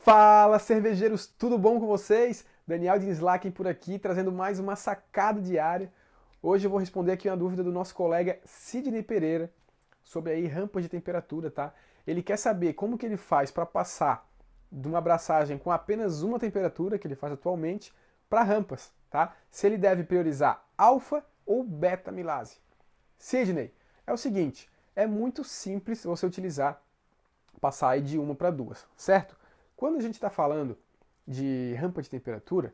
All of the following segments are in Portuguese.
Fala, cervejeiros, tudo bom com vocês? Daniel de Slacken por aqui, trazendo mais uma sacada diária. Hoje eu vou responder aqui uma dúvida do nosso colega Sidney Pereira sobre aí rampas de temperatura, tá? Ele quer saber como que ele faz para passar de uma abraçagem com apenas uma temperatura, que ele faz atualmente, para rampas, tá? Se ele deve priorizar alfa ou beta milase. Sidney, é o seguinte, é muito simples você utilizar, passar aí de uma para duas, certo? Quando a gente está falando de rampa de temperatura,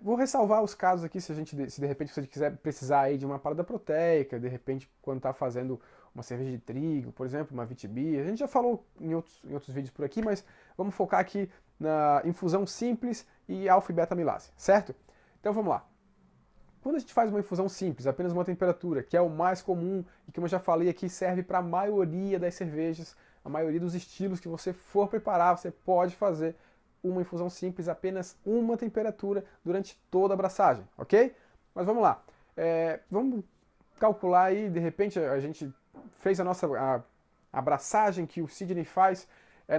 vou ressalvar os casos aqui se de repente você quiser precisar aí de uma parada proteica, de repente quando está fazendo uma cerveja de trigo, por exemplo, uma Vitibia. A gente já falou em outros vídeos por aqui, mas vamos focar aqui na infusão simples e alfa e beta milase, certo? Então vamos lá. Quando a gente faz uma infusão simples, apenas uma temperatura, que é o mais comum e que eu já falei aqui serve para a maioria das cervejas, a maioria dos estilos que você for preparar, você pode fazer uma infusão simples, apenas uma temperatura durante toda a abraçagem, ok? Mas vamos lá. Vamos calcular aí, de repente a gente fez a abraçagem que o Sidney faz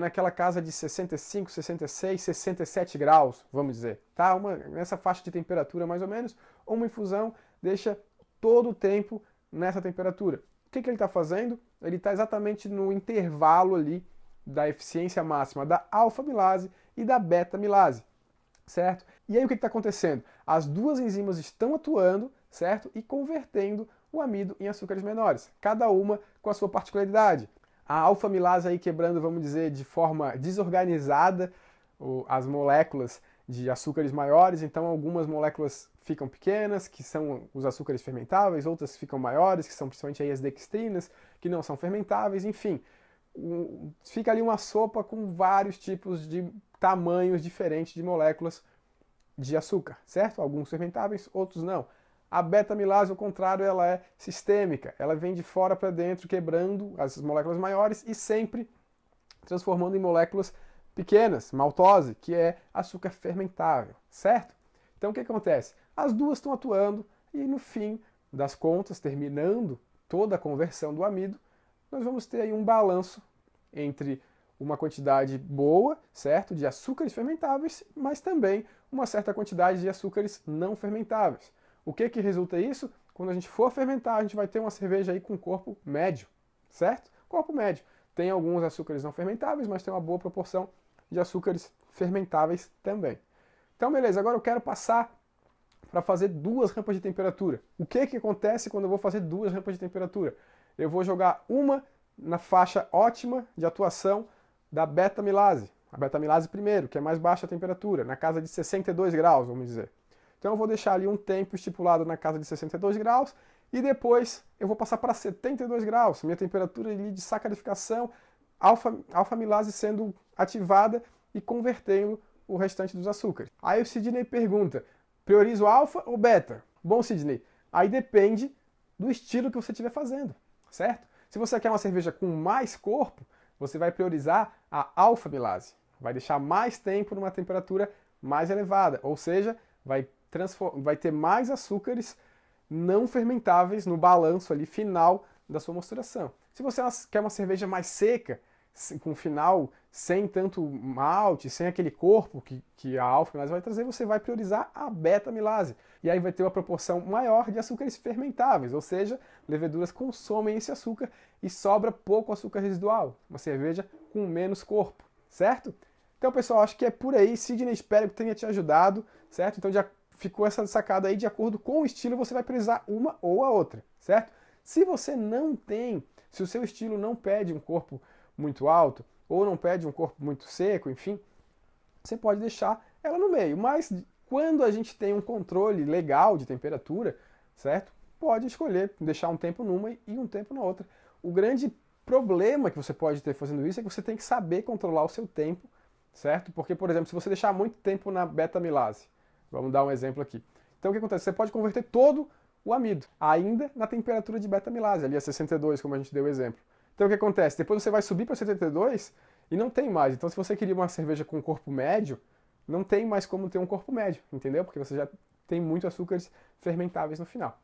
naquela casa de 65, 66, 67 graus, vamos dizer, tá? Nessa faixa de temperatura mais ou menos, uma infusão deixa todo o tempo nessa temperatura. O que ele está fazendo? Ele está exatamente no intervalo ali da eficiência máxima da alfa-milase e da beta-milase, certo? E aí o que está acontecendo? As duas enzimas estão atuando, certo? E convertendo o amido em açúcares menores, cada uma com a sua particularidade. A alfa-milase aí quebrando, vamos dizer, de forma desorganizada as moléculas de açúcares maiores, então algumas moléculas ficam pequenas, que são os açúcares fermentáveis, outras ficam maiores, que são principalmente aí as dextrinas, que não são fermentáveis, enfim. Fica ali uma sopa com vários tipos de tamanhos diferentes de moléculas de açúcar, certo? Alguns fermentáveis, outros não. A beta-milase, ao contrário, ela é sistêmica, ela vem de fora para dentro, quebrando as moléculas maiores e sempre transformando em moléculas pequenas, maltose, que é açúcar fermentável, certo? Então o que acontece? As duas estão atuando e no fim das contas, terminando toda a conversão do amido, nós vamos ter aí um balanço entre uma quantidade boa, certo, de açúcares fermentáveis, mas também uma certa quantidade de açúcares não fermentáveis. O que resulta isso? Quando a gente for fermentar, a gente vai ter uma cerveja aí com corpo médio, certo? Corpo médio. Tem alguns açúcares não fermentáveis, mas tem uma boa proporção de açúcares fermentáveis também. Então, beleza, agora eu quero passar para fazer duas rampas de temperatura. O que acontece quando eu vou fazer duas rampas de temperatura? Eu vou jogar uma na faixa ótima de atuação da beta-milase. A beta-milase primeiro, que é mais baixa a temperatura, na casa de 62 graus, vamos dizer. Então eu vou deixar ali um tempo estipulado na casa de 62 graus e depois eu vou passar para 72 graus, minha temperatura ali de sacarificação, alfa-milase sendo ativada e convertendo o restante dos açúcares. Aí o Sidney pergunta, priorizo alfa ou beta? Bom, Sidney, aí depende do estilo que você estiver fazendo, certo? Se você quer uma cerveja com mais corpo, você vai priorizar a alfa-milase. Vai deixar mais tempo numa temperatura mais elevada, ou seja, vai ter mais açúcares não fermentáveis no balanço ali final da sua mosturação. Se você quer uma cerveja mais seca, com final sem tanto malte, sem aquele corpo que a alfa-milase vai trazer, você vai priorizar a beta-milase. E aí vai ter uma proporção maior de açúcares fermentáveis, ou seja, leveduras consomem esse açúcar e sobra pouco açúcar residual. Uma cerveja com menos corpo, certo? Então, pessoal, acho que é por aí. Sidney, espero que tenha te ajudado, certo? Então já ficou essa sacada aí, de acordo com o estilo, você vai priorizar uma ou a outra, certo? Se você não tem, se o seu estilo não pede um corpo muito alto, ou não pede um corpo muito seco, enfim, você pode deixar ela no meio. Mas quando a gente tem um controle legal de temperatura, certo? Pode escolher deixar um tempo numa e um tempo na outra. O grande problema que você pode ter fazendo isso é que você tem que saber controlar o seu tempo, certo? Porque, por exemplo, se você deixar muito tempo na beta-milase, vamos dar um exemplo aqui. Então o que acontece? Você pode converter todo o amido, ainda na temperatura de beta-milase, ali a 62, como a gente deu o exemplo. Então o que acontece? Depois você vai subir para 72 e não tem mais. Então se você queria uma cerveja com corpo médio, não tem mais como ter um corpo médio, entendeu? Porque você já tem muitos açúcares fermentáveis no final.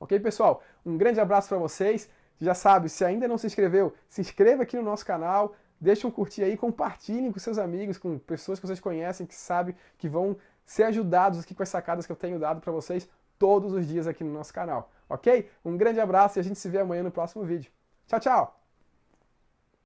Ok, pessoal? Um grande abraço para vocês. Já sabe, se ainda não se inscreveu, se inscreva aqui no nosso canal, deixem um curtir aí, compartilhem com seus amigos, com pessoas que vocês conhecem, que sabem que vão ser ajudados aqui com as sacadas que eu tenho dado para vocês todos os dias aqui no nosso canal, ok? Um grande abraço e a gente se vê amanhã no próximo vídeo. Tchau, tchau!